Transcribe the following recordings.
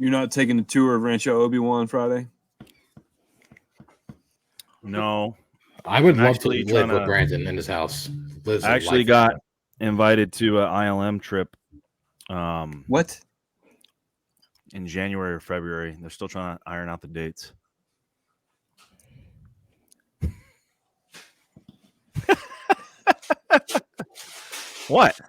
You're not taking the tour of Rancho Obi-Wan Friday? No. I would love to live with Brandon in his house. I actually got invited to an ILM trip. What? In January or February. They're still trying to iron out the dates. What?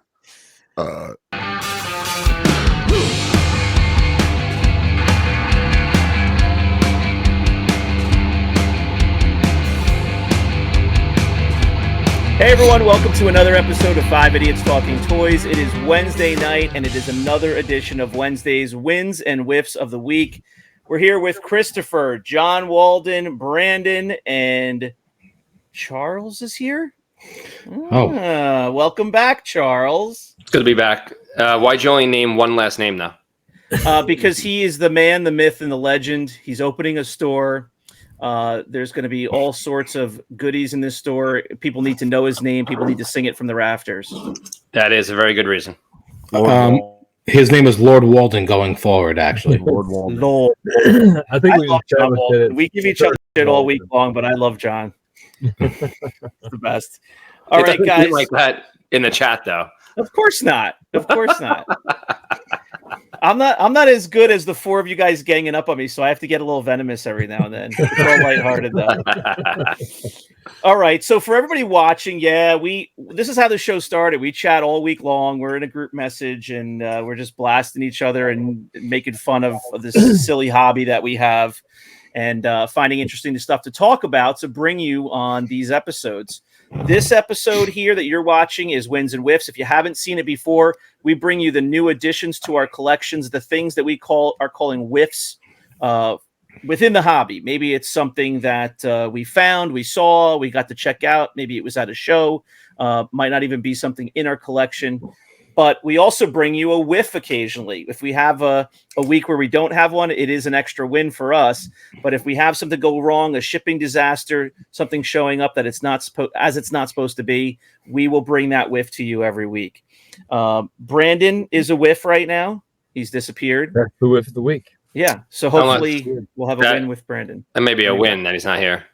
Hey everyone, welcome to another episode of 5 Idiots Talking Toys. It is Wednesday night, and it is another edition of Wednesday's Wins and Wiffs of the Week. We're here with Christopher, John Walden, Brandon, and Charles is here. Welcome back, Charles. It's good to be back. Why'd you only name one last name now? Because he is the man, the myth, and the legend. He's opening a store. There's going to be all sorts of goodies in this store. People need to know his name. People need to sing it from the rafters. That is a very good reason. His name is Lord Walden going forward, actually. Lord Walden. Lord. I think we love John Walden. We give each other shit all week long, but I love John. It's the best. All right, guys. Like that in the chat, though. Of course not. Of course not. I'm not as good as the four of you guys ganging up on me, so I have to get a little venomous every now and then. It's all lighthearted, though. All right, so for everybody watching, this is how the show started. We chat all week long. We're in a group message, and we're just blasting each other and making fun of this silly hobby that we have, and finding interesting stuff to talk about to bring you on these episodes. This episode here that you're watching is Wins and Wiffs. If you haven't seen it before, we bring you the new additions to our collections, the things that we are calling whiffs within the hobby. Maybe it's something that we found, we saw, we got to check out. Maybe it was at a show. Might not even be something in our collection. But we also bring you a whiff occasionally. If we have a week where we don't have one, it is an extra win for us. But if we have something go wrong, a shipping disaster, something showing up that it's not supposed to be, we will bring that whiff to you every week. Brandon is a whiff right now. He's disappeared. That's the whiff of the week. Yeah. So hopefully we'll have a win with Brandon. That may be a win that he's not here.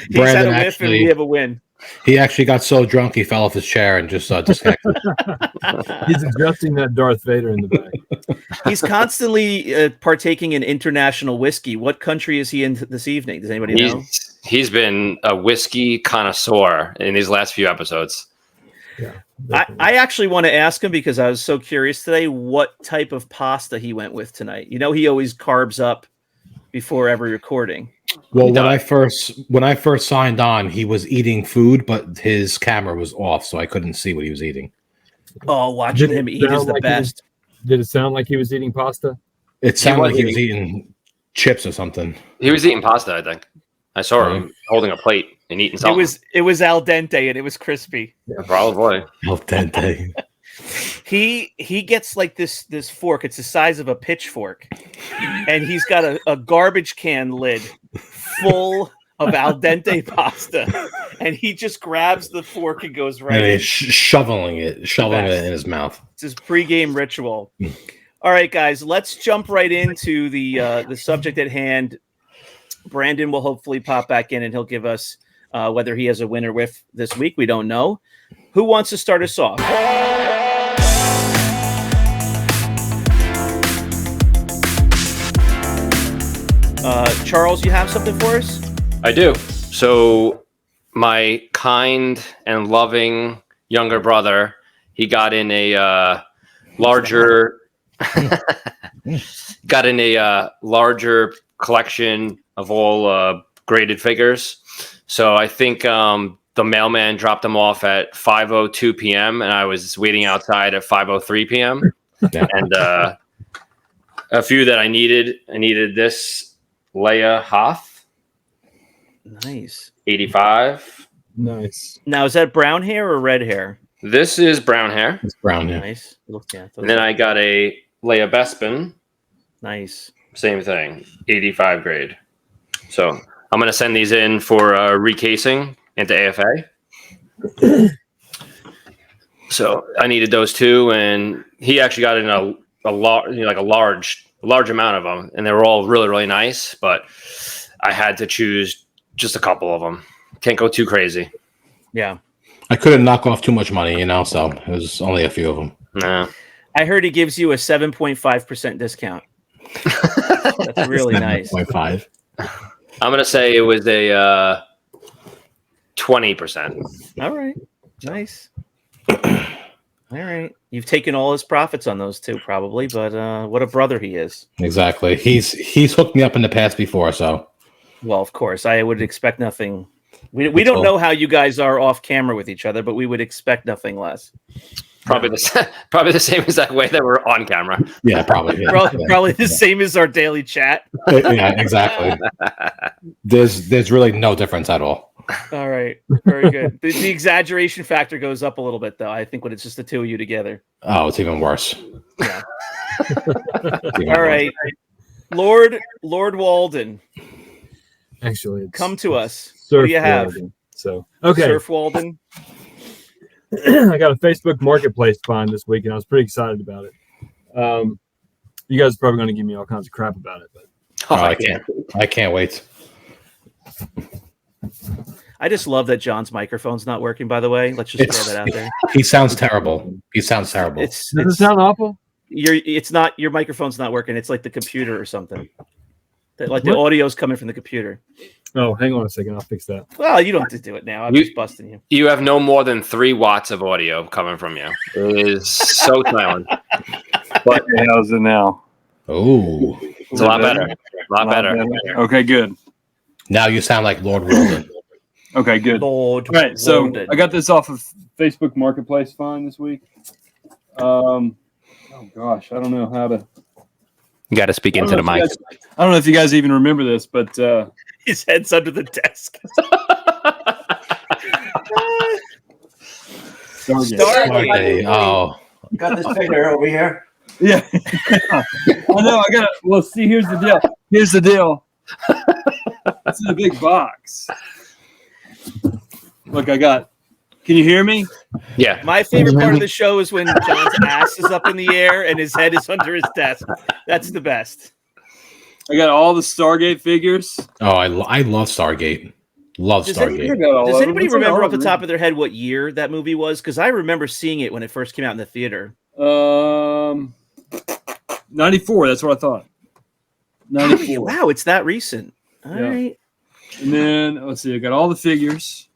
He's had a whiff and we have a win. He actually got so drunk he fell off his chair and just disconnected. He's adjusting that Darth Vader in the back. He's constantly partaking in international whiskey. What country is he in this evening? Does anybody know? He's been a whiskey connoisseur in these last few episodes. Yeah, I actually want to ask him, because I was so curious today, what type of pasta he went with tonight. You know, he always carbs up before every recording. Well, when I first signed on, he was eating food, but his camera was off, so I couldn't see what he was eating. Oh, watching him eat is the best. Did it sound like he was eating pasta? It sounded like he was eating chips or something. He was eating pasta, I think. I saw him holding a plate and eating something. It was al dente and it was crispy. Yeah, probably. Al dente. He gets like this fork. It's the size of a pitchfork, and he's got a garbage can lid full of al dente pasta, and he just grabs the fork and goes right. And in. he's shoveling it in his mouth. It's his pregame ritual. All right, guys, let's jump right into the subject at hand. Brandon will hopefully pop back in, and he'll give us whether he has a win or whiff this week. We don't know. Who wants to start us off? Charles, you have something for us? I do. So my kind and loving younger brother, he got in a larger collection of all graded figures. So I think the mailman dropped them off at 5:02 p.m. and I was waiting outside at 5:03 p.m. And a few that I needed this Leia Hoth. Nice. 85. Nice. Now, is that brown hair or red hair? This is brown hair. It's brown hair. Nice. And then I got a Leia Bespin. Nice. Same thing. 85 grade. So I'm going to send these in for recasing into AFA. So I needed those two, and he actually got in a like a large amount of them, and they were all really, really nice. But I had to choose just a couple of them. Can't go too crazy. Yeah. I couldn't knock off too much money, so it was only a few of them. Nah. I heard he gives you a 7.5% discount. That's really nice. 7.5. I'm gonna say it was a 20%. All right. Nice. All right. You've taken all his profits on those two, probably, but what a brother he is. Exactly. He's hooked me up in the past before, so. Well, of course. I would expect nothing. We don't know how you guys are off camera with each other, but we would expect nothing less. Probably the same exact way that we're on camera. Yeah, probably. Yeah. Probably the same as our daily chat. Yeah, exactly. There's really no difference at all. All right. Very good. The exaggeration factor goes up a little bit, though, I think, when it's just the two of you together. Oh, it's even worse. Yeah. All right. Lord Walden. Actually, it's Come to us. Surf What do you have? Walden. So, okay. Surf Walden. I got a Facebook Marketplace find this week, and I was pretty excited about it. You guys are probably going to give me all kinds of crap about it, but I can't wait. I just love that John's microphone's not working, by the way. Let's just throw that out there. He sounds terrible. Does it sound awful? Your microphone's not working. It's like the computer or something. The audio's coming from the computer. Oh, hang on a second. I'll fix that. Well, you don't have to do it now. I'm just busting you. You have no more than 3 watts of audio coming from you. It is so silent. What the hell is it now? Oh, it's a lot better. A lot better. Okay, good. Now you sound like Lord Walden. Okay, good. Lord All right, so Walden. I got this off of Facebook Marketplace find this week. Oh gosh, I don't know how to. You got to speak into the mic. I don't know if you guys even remember this, but his head's under the desk. Stargate. Oh, Got this figure over here. yeah. I know. I got. Well, see, here's the deal. Here's the deal. It's in a big box. Look, I got. Can you hear me? Yeah. My favorite part of the show is when John's ass is up in the air and his head is under his desk. That's the best. I got all the Stargate figures. Oh, I love Stargate. Love Stargate. Does anybody remember off the top of their head what year that movie was? Because I remember seeing it when it first came out in the theater. 94. That's what I thought. 94. Wow, it's that recent. All right. And then let's see. I got all the figures.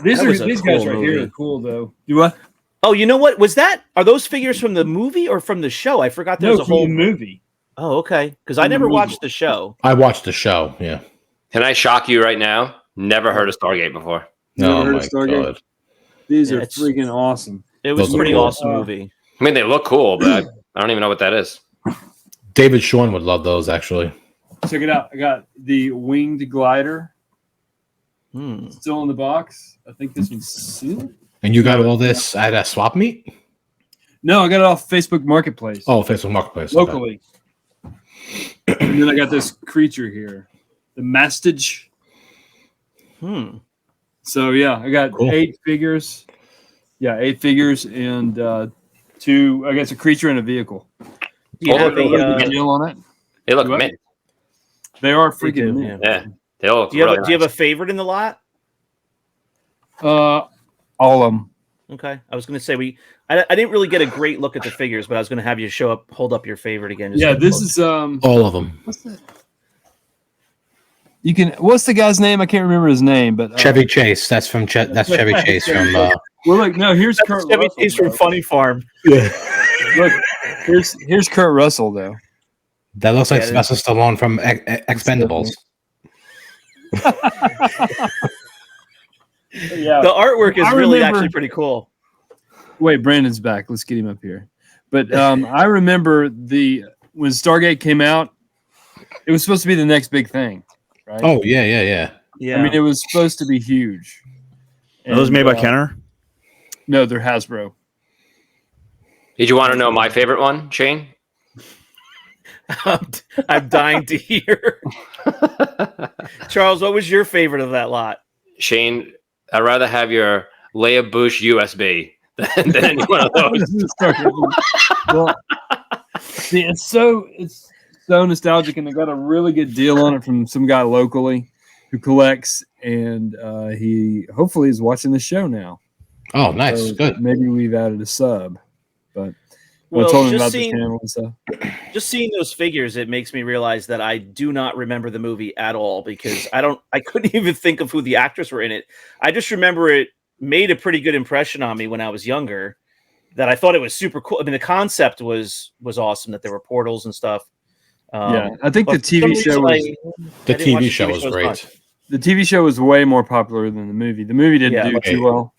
These guys right here are cool though. You what? Oh, you know what? Are those figures from the movie or from the show? I forgot there was a whole movie. Oh, okay. Because I never watched the show. I watched the show. Yeah. Can I shock you right now? Never heard of Stargate before. Oh my God. These are freaking awesome. It was a pretty awesome movie. I mean, they look cool, but I don't even know what that is. David Sean would love those, actually. Check it out. I got the winged glider. Still in the box. I think this one's sealed. And you got all this at a swap meet? No, I got it off Facebook Marketplace. Oh, Facebook Marketplace. Locally. Okay. And then I got this creature here. The Mastage. So, yeah, I got 8 figures. Yeah, 8 figures and 2, I guess, a creature and a vehicle. Do you have a deal on it? They look mint. They are freaking mint. Yeah. They all look do you really have a favorite in the lot? All of them. Okay. I was going to say I didn't really get a great look at the figures, but I was going to have you hold up your favorite again. Yeah, this is all of them. What's that? What's the guy's name? I can't remember his name, but Chevy Chase. That's from that's Chevy Chase from. Well, look, no, here's Kurt Chevy Russell. Chase from Funny Farm. Yeah. Look, here's Kurt Russell though. That looks like Sylvester Stallone from Expendables. Yeah, the artwork is actually pretty cool. Wait, Brandon's back. Let's get him up here. But I remember when Stargate came out, it was supposed to be the next big thing, right? Oh yeah. I mean, it was supposed to be huge. Are those made by Kenner? No, they're Hasbro. Did you want to know my favorite one, Shane? I'm dying to hear. Charles, what was your favorite of that lot? Shane, I'd rather have your Leia Bush USB than any one of those. Well, see, it's so nostalgic, and they got a really good deal on it from some guy locally who collects, and he hopefully is watching the show now. Oh, nice, So good. maybe we've added a sub, but Well, I told him just about seeing- the channel and stuff. Just seeing those figures, it makes me realize that I do not remember the movie at all because I couldn't even think of who the actors were in it. I just remember it made a pretty good impression on me when I was younger. That I thought it was super cool. I mean, the concept was awesome. That there were portals and stuff. Yeah, I think but the for some TV show reason, was The I didn't watch TV the show TV was show as great. much. the TV show was way more popular than the movie. The movie didn't Yeah, do okay. too well.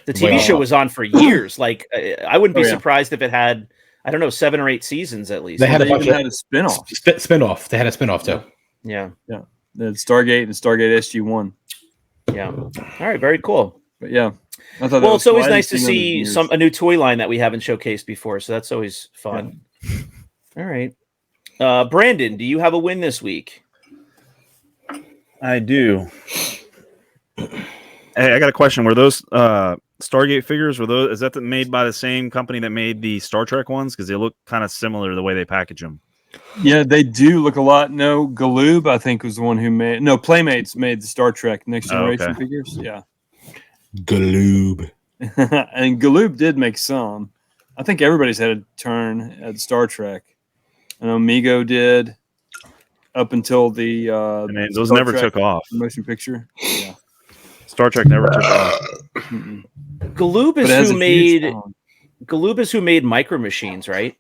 The TV Well, show was on for years. Like I wouldn't be Oh, yeah. surprised if it had, I don't know, 7 or 8 seasons at least. They had They a bunch even of had a spinoff. spin-off. They had a spin-off too. Yeah, The Stargate and Stargate SG-1. yeah. All right, very cool. But yeah, I thought that Well, was it's always cool. I nice to hadn't seen those in see years. a new toy line that we haven't showcased before. So that's always fun. All right, Brandon, do you have a win this week? I do. Hey, I got a question. Were those Stargate figures? Is that made by the same company that made the Star Trek ones? Because they look kind of similar the way they package them. Yeah, they do look a lot. No, Galoob, I think, was the one who made. No, Playmates made the Star Trek Next Oh, Generation okay. figures. Yeah, Galoob. and Galoob did make some. I think everybody's had a turn at Star Trek. I know Mego did up until the Those Star never Trek took off. motion picture. Yeah. Star Trek never took off. Mm-mm. Galoob But is it has who a huge made song. Galoob is who made Micro Machines, right?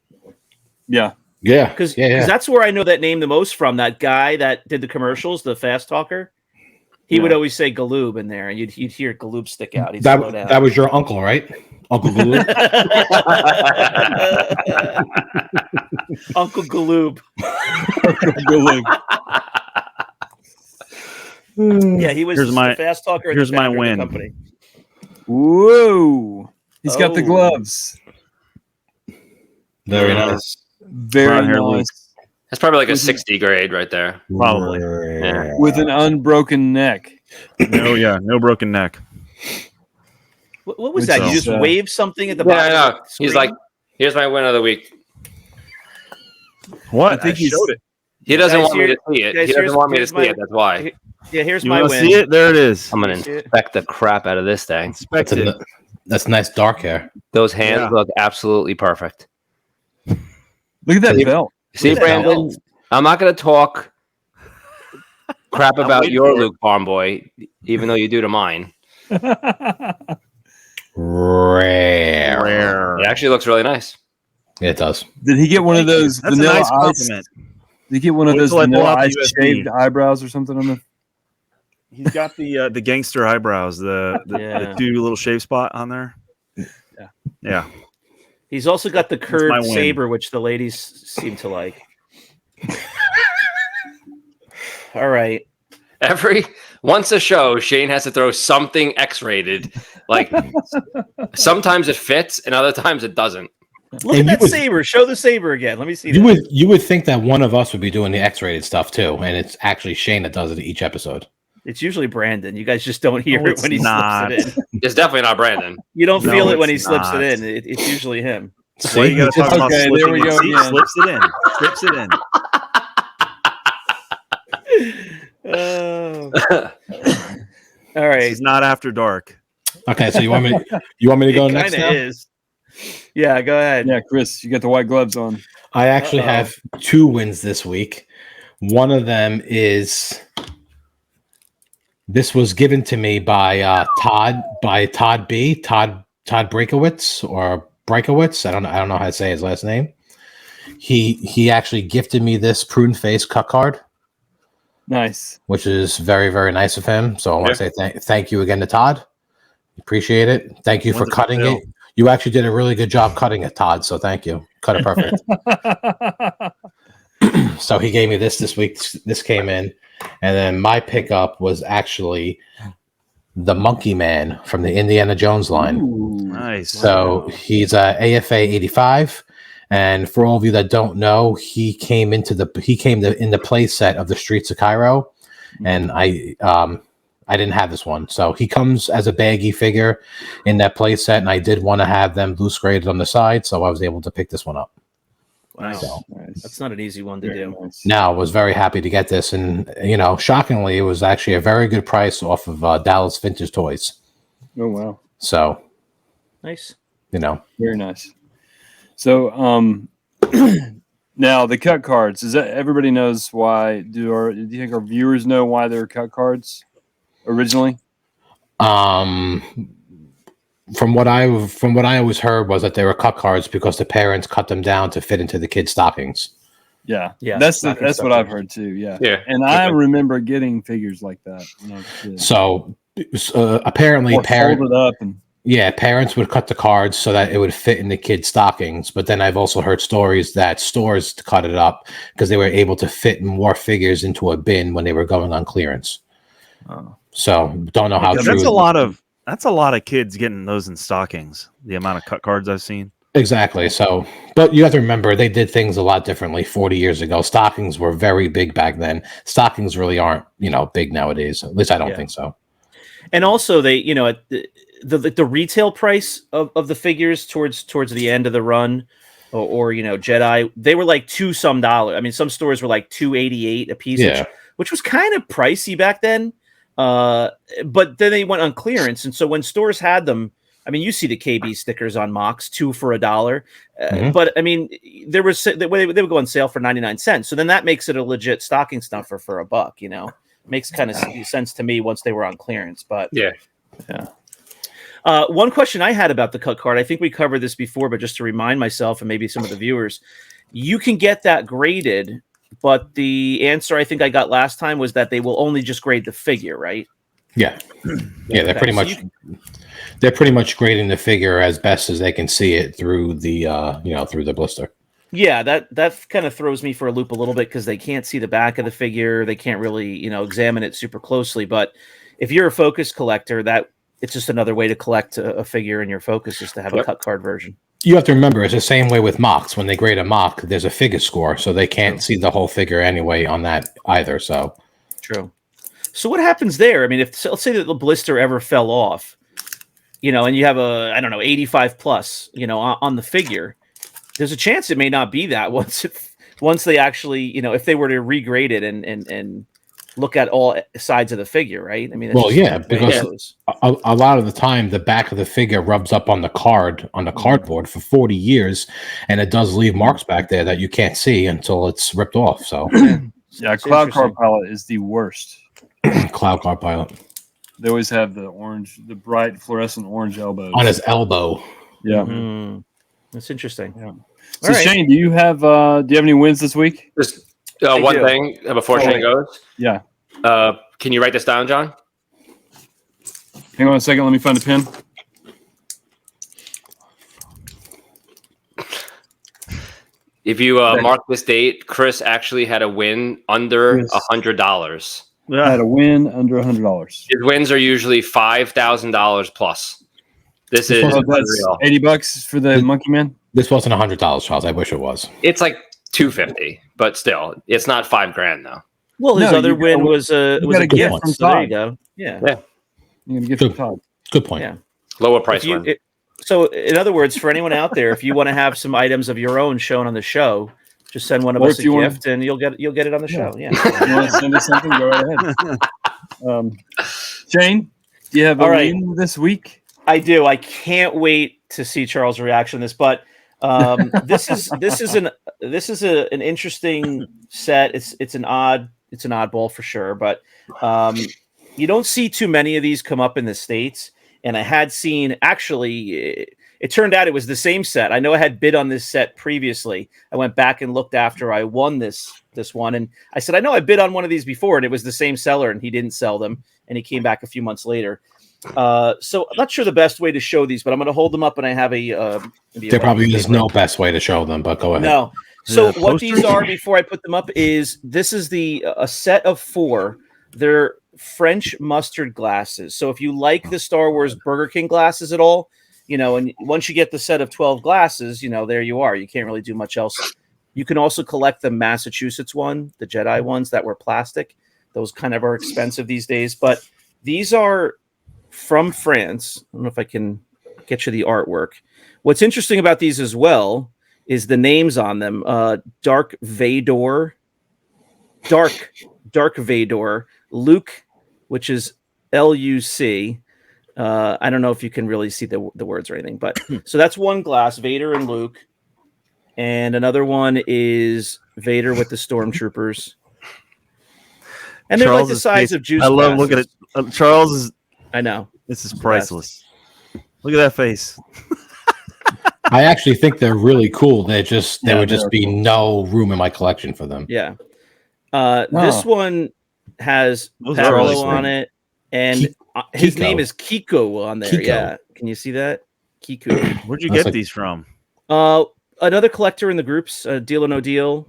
Yeah. Yeah, Because yeah. that's where I know that name the most from. That guy that did the commercials, the fast talker. He would Yeah. always say Galoob in there, and you'd hear Galoob stick out. He'd slow down. That was your uncle, right? Uncle Galoob. Uncle Galoob. Galoob. Yeah, he was Here's my- the fast talker. and here's the my founder of the win. company. Whoa. He's got the Oh. gloves. Very nice. Very Brown hair, nice. Luke. That's probably like a Mhm. 60 grade right there. Probably. Yeah. With an unbroken neck. No broken neck. What was Which that? You is, just waved something at the Yeah, bottom. I of know. the He's screen? like, here's my win of the week. What? I think I he's- showed it. He doesn't Guys, want me to see it. guys, He doesn't here's- want me to here's see my- it. That's why. Yeah, here's You my want to win. see it? There it is. I'm going See to it? inspect the crap out of this thing. Inspect That's, it. that's nice dark hair. Those hands Yeah. look absolutely perfect. Look at that See? belt. See, Look at that Brandon, belt. I'm not going to talk crap I'm about waiting your for it. Luke Farm Boy, even though you do to mine. Rare. Rare. It actually looks really nice. It does. Did he get one of those That's a vanilla nice ice? compliment. Did he get one of Wait those till I pull vanilla out the ice USB. shaved eyebrows or something on the? He's got the gangster eyebrows, the Yeah. 2 little shave spot on there. Yeah. Yeah. He's also got the my curved win. saber, which the ladies seem to like. All right. Once a show, Shane has to throw something X-rated. Like sometimes it fits, and other times it doesn't. Look And at you that would- saber. Show the saber again. Let me see You that. would think that one of us would be doing the X-rated stuff too, and it's actually Shane that does it each episode. It's usually Brandon. You guys just don't hear No, it it's when he not. slips it in. It's definitely not Brandon. You don't No, feel it when he it's slips not. it in. It's usually him. Why you gotta See? talk about Okay, there slipping we it? go See, again. slips it in. Slips it in. Oh. All right. It's not after dark. Okay, so you want me to go It next kind of now? is. Yeah, go ahead. Yeah, Chris, you got the white gloves on. I actually Uh-oh. have 2 wins this week. One of them is this was given to me by Todd Breakowitz or Breakowitz. I don't know how to say his last name. He actually gifted me this prune face cut card, Nice. which is very, very nice of him. So I want to say thank you again to Todd. Appreciate it. Thank you for When's it cutting due? it. You actually did a really good job cutting it, Todd. So thank you. Cut it perfect. So he gave me this week. This came in, and then my pickup was actually the Monkey Man from the Indiana Jones line. Ooh. Nice. So he's a AFA 85, and for all of you that don't know, he came in the play set of the Streets of Cairo, and I I didn't have this one. So he comes as a baggy figure in that play set, and I did want to have them loose graded on the side, so I was able to pick this one up. Wow. So, That's not an easy one to do. Nice. now I was very happy to get this, and shockingly, it was actually a very good price off of Dallas Vintage Toys. Oh wow, So, Nice. very nice. So now the cut cards. Is that everybody knows why? Do you think our viewers know why they're cut cards originally? From what I always heard was that they were cut cards because the parents cut them down to fit into the kids' stockings. Yeah, Yeah, that's stocking what stuffers. I've heard too. Yeah, Yeah. and I remember getting figures like that when I was a kid. So apparently, Or fold it up and parents would cut the cards so that it would fit in the kids' stockings. But then I've also heard stories that stores cut it up because they were able to fit more figures into a bin when they were going on clearance. Oh. So don't know how Because true. that's a lot of kids getting those in stockings. The amount of cut cards I've seen. Exactly. So, but you have to remember they did things a lot differently 40 years ago. Stockings were very big back then. Stockings really aren't, big nowadays. At least I don't think so. And also, they, the retail price of the figures towards the end of the run, or Jedi, they were like $2 some. I mean, some stores were like $2.88 a piece, Yeah. which was kind of pricey back then. But then they went on clearance, and so when stores had them, I mean, you see the KB stickers on Mox, 2 for $1. But I mean, they would go on sale for 99 cents. So then that makes it a legit stocking stuffer for $1. Makes kind of sense to me once they were on clearance. But Yeah. One question I had about the cut card, I think we covered this before, but just to remind myself and maybe some of the viewers, you can get that graded, but the answer I think I got last time was that they will only just grade the figure, right? Yeah. Yeah. They're Okay, pretty so much. They're pretty much grading the figure as best as they can see it through the through the blister. Yeah, that kind of throws me for a loop a little bit because they can't see the back of the figure. They can't really, examine it super closely. But if you're a focus collector, that it's just another way to collect a figure in your focus is to have a cut card version. You have to remember it's the same way with mocks. When they grade a mock, there's a figure score, so they can't see the whole figure anyway on that either. So True. So what happens there? I mean, let's say that the blister ever fell off, and you have 85 plus, on the figure, there's a chance it may not be that once they actually, if they were to regrade it and look at all sides of the figure, right? I mean, because a lot of the time the back of the figure rubs up on the cardboard for 40 years, and it does leave marks back there that you can't see until it's ripped off. So yeah, Cloud Card Pilot is the worst. Cloud Card Pilot. They always have the bright fluorescent orange elbows On his elbow. Yeah. That's interesting. Yeah. So right. Shane, do you have any wins this week? Just one thing before Shane goes. Yeah. Can you write this down, John? Hang on a second. Let me find a pen. If you mark this date, Chris actually had a win under $100. I had a win under $100. His wins are usually $5,000 plus. This is that's unreal. $80 for the Monkey Man. This wasn't $100, Charles. I wish it was. It's like $250, but still, it's not $5,000 though. Well, his other win was a gift from so there Todd. you go. Yeah. You're gonna get from Todd. Good point. Yeah. Lower price one. So, in other words, for anyone out there, if you want to have some items of your own shown on the show, just send one of us a gift, and you'll get it on the show. Yeah. You want to send us something? Go right ahead. Shane, do you have a win this week? I do. I can't wait to see Charles' reaction to this, but this is an interesting set. It's an oddball for sure, but you don't see too many of these come up in the States. And I had seen, actually, it turned out it was the same set. I know I had bid on this set previously. I went back and looked after I won this one. And I said, I know I bid on one of these before, and it was the same seller, and he didn't sell them. And he came back a few months later. So I'm not sure the best way to show these, but I'm going to hold them up, and I have There probably is no best way to show them, but go ahead. No. So what these are before I put them up is this is a set of 4. They're French mustard glasses. So if you like the Star Wars Burger King glasses at all, and once you get the set of 12 glasses, there you are. You can't really do much else. You can also collect the Massachusetts one, the Jedi ones that were plastic. Those kind of are expensive these days, but These are from France. I don't know if I can get you the artwork. What's interesting about these as well is the names on them. Dark Vador, Luc, which is Luc. I don't know if you can really see the words or anything, but so that's one glass, Vader and Luke, and another one is Vader with the stormtroopers, and they're like the size of juice. I love glasses. looking at Charles. I know This is priceless. Look at that face. I actually think they're really cool. There would just be no room in my collection for them. Yeah. This one has Those are Pablo really on sweet. it, and his Kiko. name is Kiko on there. Kiko. Yeah. Can you see that? Kiko. Where'd you That's get like- these from? Another collector in the groups, Deal or No Deal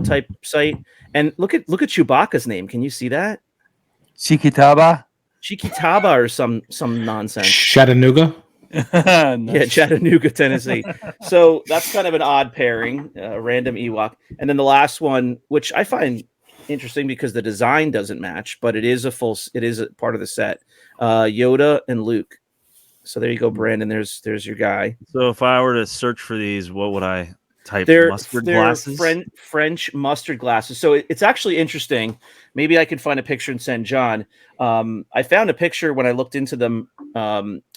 type site. And look at Chewbacca's name. Can you see that? Chiquitaba. Chiquitaba or some nonsense. Chattanooga. Yeah, Chattanooga, Tennessee. So that's kind of an odd pairing, random Ewok. And then the last one, which I find interesting because the design doesn't match, but it is a part of the set. Yoda and Luke. So there you go, Brandon. There's your guy. So if I were to search for these, what would I type? They're Mustard glasses? French mustard glasses. So it's actually interesting. Maybe I could find a picture and send John. I found a picture when I looked into them.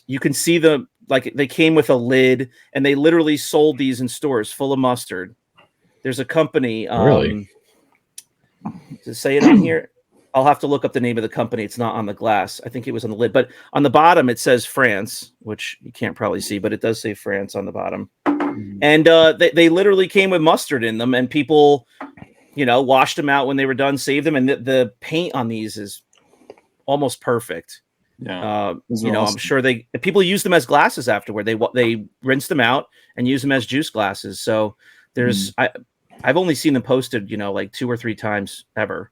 You can see them, like they came with a lid, and they literally sold these in stores full of mustard. There's a company. Really? To say it on here, I'll have to look up the name of the company. It's not on the glass. I think it was on the lid, but on the bottom it says France, which you can't probably see, but it does say France on the bottom. And they literally came with mustard in them, and people, washed them out when they were done, saved them, and the paint on these is almost perfect. Yeah. I'm sure people use them as glasses afterward. They rinse them out and use them as juice glasses. So there's I've only seen them posted, like 2 or 3 times ever.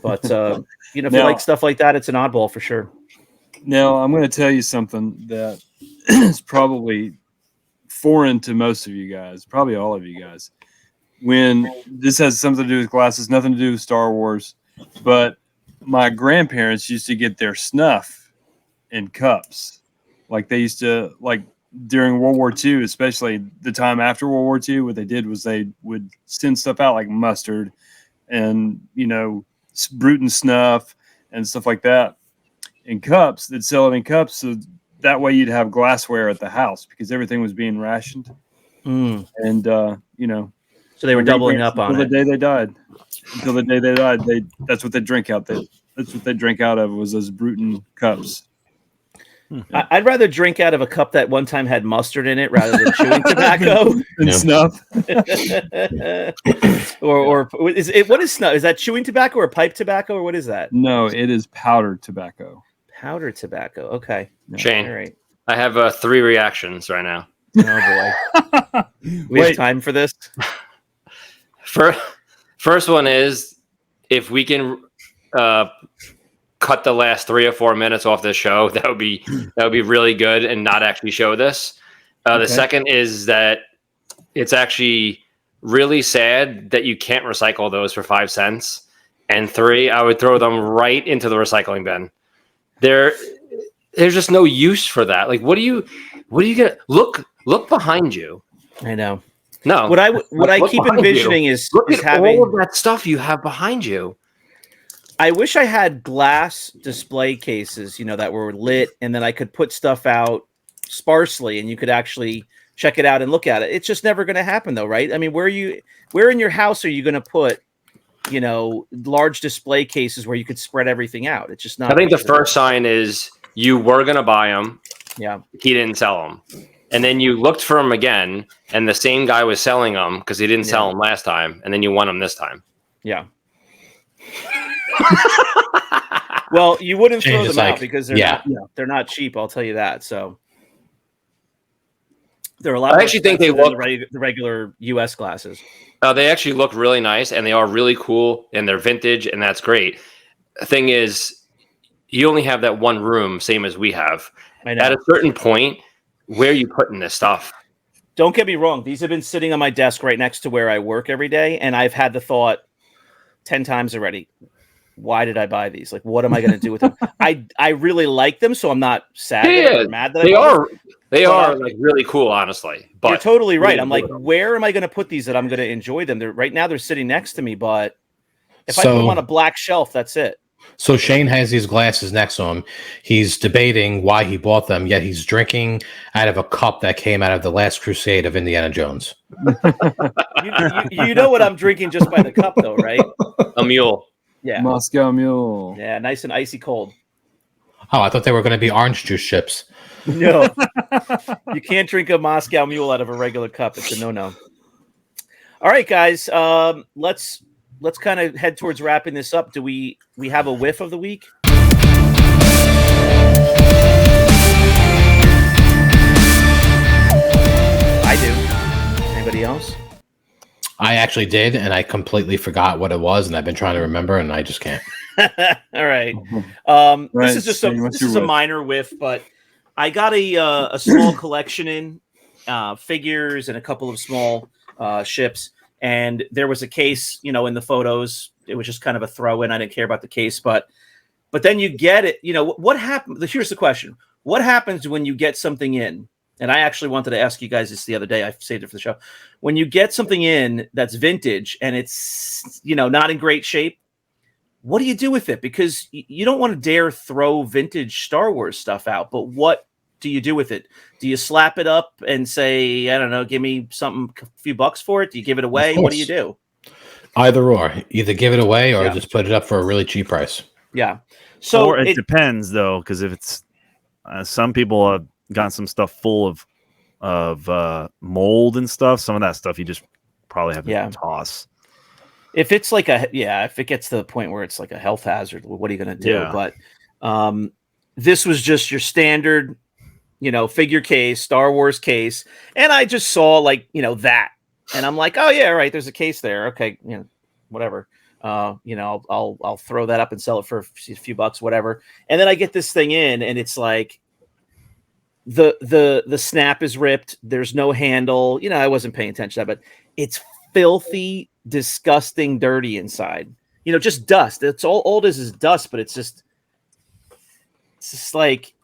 But if you like stuff like that, it's an oddball for sure. Now I'm going to tell you something that is probably foreign to most of you guys, probably all of you guys. When this has something to do with glasses, nothing to do with Star Wars, but my grandparents used to get their snuff in cups. Like they used to, like during World War II, especially the time after World War II, what they did was they would send stuff out like mustard and, Bruton snuff and stuff like that in cups. They'd sell it in cups. So that way you'd have glassware at the house because everything was being rationed. And, so they were doubling up on it. Until the day they died. That's what they drink out. That's what they drank out of was those Bruton cups. I'd rather drink out of a cup that one time had mustard in it rather than chewing tobacco and snuff. or is it, what is snuff? Is that chewing tobacco or pipe tobacco or what is that? No, it is powdered tobacco. Powdered tobacco. Okay. Shane, All right. I have 3 reactions right now. Oh boy. We have time for this. First one is if we can cut the last 3 or 4 minutes off this show, that would be really good and not actually show this. The second is that it's actually really sad that you can't recycle those for 5 cents. And 3, I would throw them right into the recycling bin. There's just no use for that. Like, what do you get? Look behind you. I know. No. What I keep envisioning is having all of that stuff you have behind you. I wish I had glass display cases, that were lit, and then I could put stuff out sparsely, and you could actually check it out and look at it. It's just never going to happen, though, right? I mean, where in your house are you going to put, large display cases where you could spread everything out? It's just not. I think the first sign is you were going to buy them. Yeah. He didn't sell them. And then you looked for them again, and the same guy was selling them because he didn't sell them last time, and then you won them this time. Yeah. Well, you wouldn't throw them out because they're not cheap. I'll tell you that. So they're a lot. I actually think they look the regular U.S. glasses. They actually look really nice, and they are really cool, and they're vintage, and that's great. The thing is, you only have that one room, same as we have. I know. At a certain point, where are you putting this stuff? Don't get me wrong; these have been sitting on my desk right next to where I work every day, and I've had the thought 10 times already. why did I buy these? Like, what am I going to do with them? I really like them, so I'm not sad or mad that they I bought are. them. They are like really cool, honestly. But you're totally right. I'm like, them. where am I going to put these that I'm going to enjoy them? Right now they're sitting next to me, but if I put them on a black shelf, that's it. So Shane has these glasses next to him. He's debating why he bought them, yet he's drinking out of a cup that came out of the Last Crusade of Indiana Jones. You know what I'm drinking just by the cup, though, right? A mule. Yeah. Moscow Mule. Yeah, nice and icy cold. Oh, I thought they were going to be orange juice chips. No. You can't drink a Moscow Mule out of a regular cup. It's a no-no. All right, guys. Let's kind of head towards wrapping this up. Do we have a whiff of the week? I do. Anybody else? I actually did, and I completely forgot what it was, and I've been trying to remember, and I just can't. All right. Right, This is just Shane, what's your a whiff? minor whiff, but I got a small collection in figures and a couple of small ships, and there was a case, in the photos. It was just kind of a throw in. I didn't care about the case, but then you get it. What happened? Here's the question: what happens when you get something in? And I actually wanted to ask you guys this the other day. I saved it for the show. When you get something in that's vintage and it's, not in great shape, what do you do with it? Because you don't want to dare throw vintage Star Wars stuff out, but what do you do with it? Do you slap it up and say, I don't know, give me a few bucks for it? Do you give it away? What do you do? Either or. Either give it away or just put it up for a really cheap price. Yeah. So or it depends, though, because if it's some people have got some stuff full of mold and stuff. Some of that stuff you just probably have to toss. If it's like if it gets to the point where it's like a health hazard, what are you going to do? Yeah. But this was just your standard, figure case, Star Wars case. And I just saw that. And I'm like, oh yeah, right. There's a case there. Okay. Whatever. I'll throw that up and sell it for a few bucks, whatever. And then I get this thing in and it's like, the snap is ripped. There's no handle. I wasn't paying attention to that, but it's filthy, disgusting, dirty inside. Just dust. It's all it is dust, but it's just like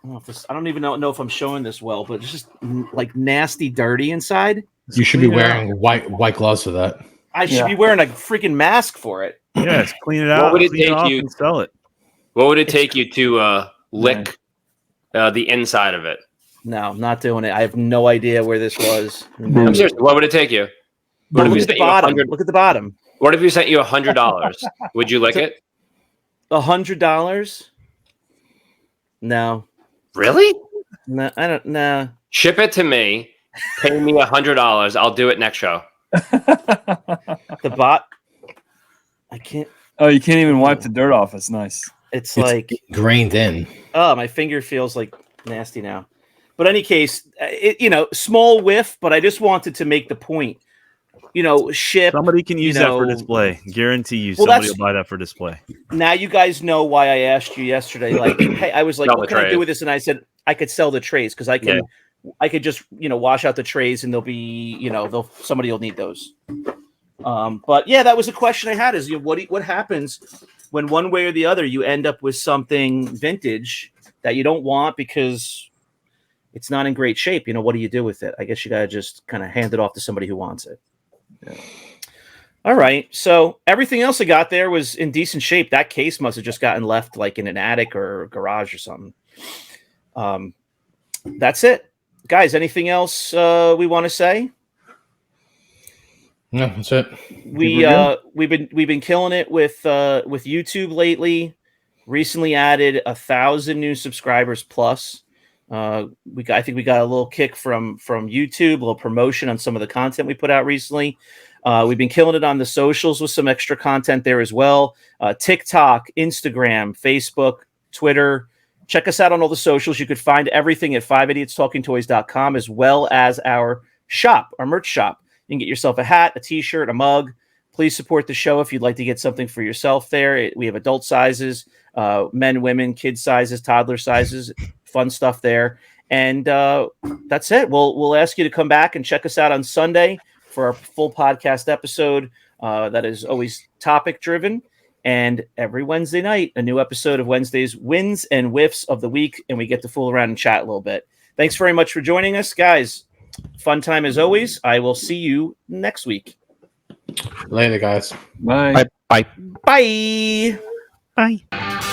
I don't even know if I'm showing this well, but it's just like nasty, dirty inside. You should be wearing white gloves for that. I should be wearing a freaking mask for it. Yes, clean it out. What would it clean take off you and sell it? What would it take you to lick the inside of it? No, I'm not doing it. I have no idea where this was. I'm serious. What would it take you? Look at the bottom. Look at the bottom. What if you sent you $100? Would you lick it? $100? No. Really? No, I don't know. Ship it to me. Pay me $100. I'll do it next show. The bot. I can't. Oh, you can't even wipe the dirt off. It's nice. It's like grained in. Oh, my finger feels like nasty now. But any case, small whiff, but I just wanted to make the point. Ship. Somebody can use that for display. Guarantee you somebody will buy that for display. Now you guys know why I asked you yesterday. Like, hey, I was like, what can I do with this? And I said I could sell the trays because I could just wash out the trays and they'll be somebody will need those. But yeah, that was a question I had: is what happens when one way or the other you end up with something vintage that you don't want because it's not in great shape? What do you do with it? I guess you gotta just kind of hand it off to somebody who wants it. Yeah. All right. So everything else I got there was in decent shape. That case must have just gotten left like in an attic or a garage or something. That's it, guys. Anything else we want to say? No, that's it. We've been killing it with YouTube lately. Recently added 1,000 new subscribers plus. I think we got a little kick from YouTube, a little promotion on some of the content we put out recently. We've been killing it on the socials with some extra content there as well. TikTok, Instagram, Facebook, Twitter. Check us out on all the socials. You could find everything at 5idiotstalkingtoys.com as well as our shop, our merch shop. You can get yourself a hat, a t-shirt, a mug. Please support the show if you'd like to get something for yourself there. We have adult sizes, men, women, kid sizes, toddler sizes, fun stuff there. And that's it. We'll ask you to come back and check us out on Sunday for our full podcast episode that is always topic driven. And every Wednesday night, a new episode of Wednesday's Wins and Wiffs of the Week, and we get to fool around and chat a little bit. Thanks very much for joining us, guys. Fun time as always. I will see you next week. Later, guys. Bye. Bye. Bye. Bye.